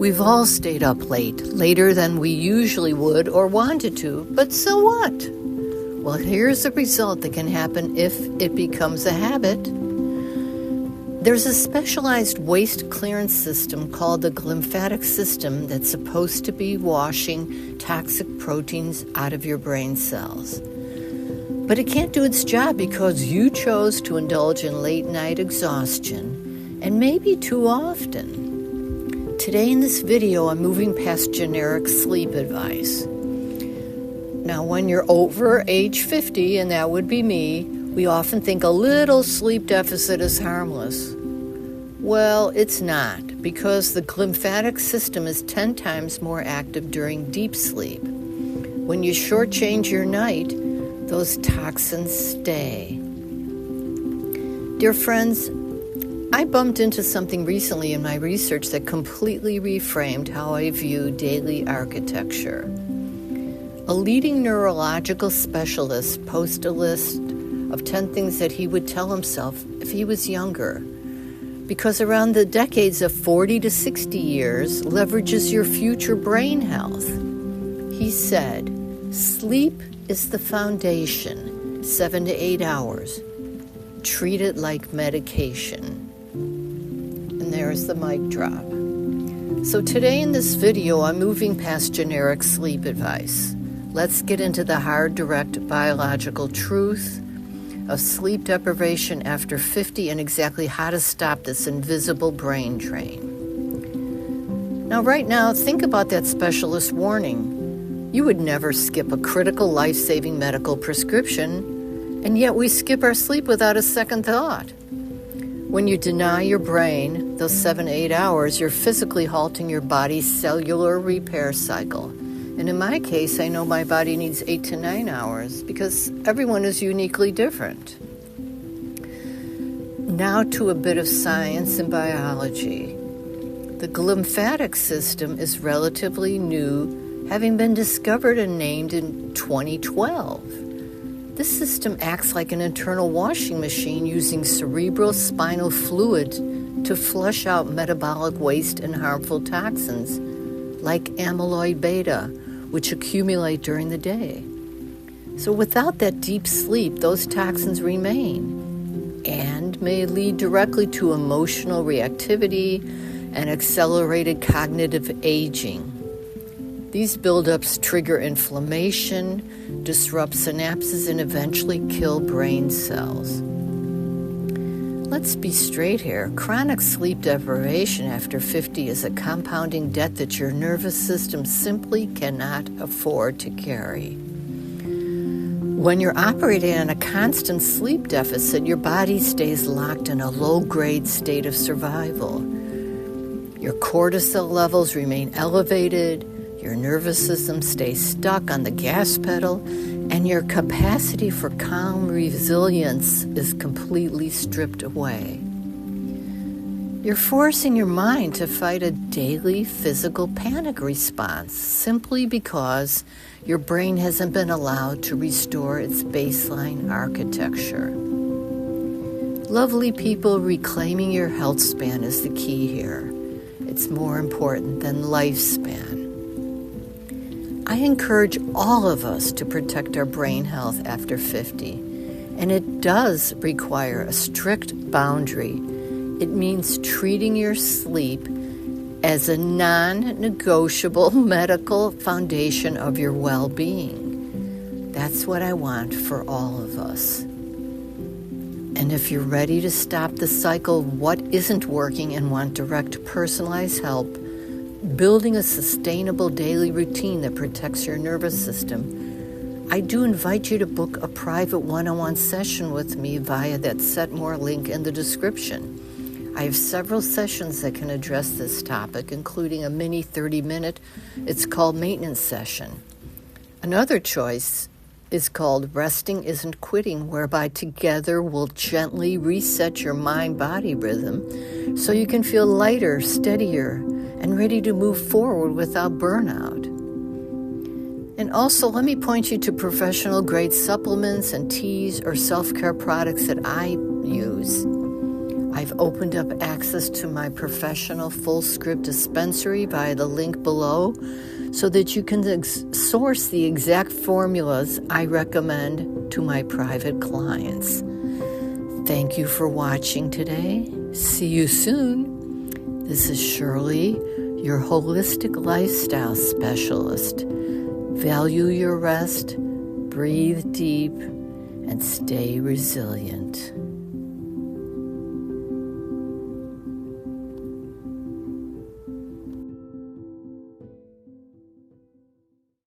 We've all stayed up late, later than we usually would or wanted to, but so what? Well, here's the result that can happen if it becomes a habit. There's a specialized waste clearance system called the glymphatic system that's supposed to be washing toxic proteins out of your brain cells. But it can't do its job because you chose to indulge in late-night exhaustion, and maybe too often. Today in this video, I'm moving past generic sleep advice. Now, when you're over age 50, and that would be me, we often think a little sleep deficit is harmless. Well, it's not, because the glymphatic system is 10 times more active during deep sleep. When you shortchange your night, those toxins stay. Dear friends, I bumped into something recently in my research that completely reframed how I view daily architecture. A leading neurological specialist posted a list of 10 things that he would tell himself if he was younger, because around the decades of 40 to 60 years leverages your future brain health. He said, sleep is the foundation, 7 to 8 hours. Treat it like medication. And there's the mic drop. So today in this video, I'm moving past generic sleep advice. Let's get into the hard, direct biological truth of sleep deprivation after 50 and exactly how to stop this invisible brain drain. Now, right now, think about that specialist warning. You would never skip a critical life-saving medical prescription, and yet we skip our sleep without a second thought. When you deny your brain those 7 to 8 hours, you're physically halting your body's cellular repair cycle. And in my case, I know my body needs 8 to 9 hours because everyone is uniquely different. Now to a bit of science and biology. The glymphatic system is relatively new, having been discovered and named in 2012. This system acts like an internal washing machine using cerebral spinal fluid to flush out metabolic waste and harmful toxins like amyloid beta, which accumulate during the day. So without that deep sleep, those toxins remain and may lead directly to emotional reactivity and accelerated cognitive aging. These buildups trigger inflammation, disrupt synapses, and eventually kill brain cells. Let's be straight here. Chronic sleep deprivation after 50 is a compounding debt that your nervous system simply cannot afford to carry. When you're operating on a constant sleep deficit, your body stays locked in a low-grade state of survival. Your cortisol levels remain elevated, your nervous system stays stuck on the gas pedal, and your capacity for calm resilience is completely stripped away. You're forcing your mind to fight a daily physical panic response simply because your brain hasn't been allowed to restore its baseline architecture. Lovely people, reclaiming your health span is the key here. It's more important than lifespan. I encourage all of us to protect our brain health after 50, and it does require a strict boundary. It means treating your sleep as a non-negotiable medical foundation of your well-being. That's what I want for all of us. And if you're ready to stop the cycle of what isn't working and want direct personalized help, building a sustainable daily routine that protects your nervous system, I do invite you to book a private one-on-one session with me via that Set More link in the description. I have several sessions that can address this topic, including a mini 30-minute, it's called maintenance session. Another choice is called Resting Isn't Quitting, whereby together we'll gently reset your mind-body rhythm so you can feel lighter, steadier, and ready to move forward without burnout. And also, let me point you to professional-grade supplements and teas or self-care products that I use. I've opened up access to my professional full script dispensary via the link below so that you can source the exact formulas I recommend to my private clients. Thank you for watching today. See you soon. This is Shirley, your holistic lifestyle specialist. Value your rest, breathe deep, and stay resilient.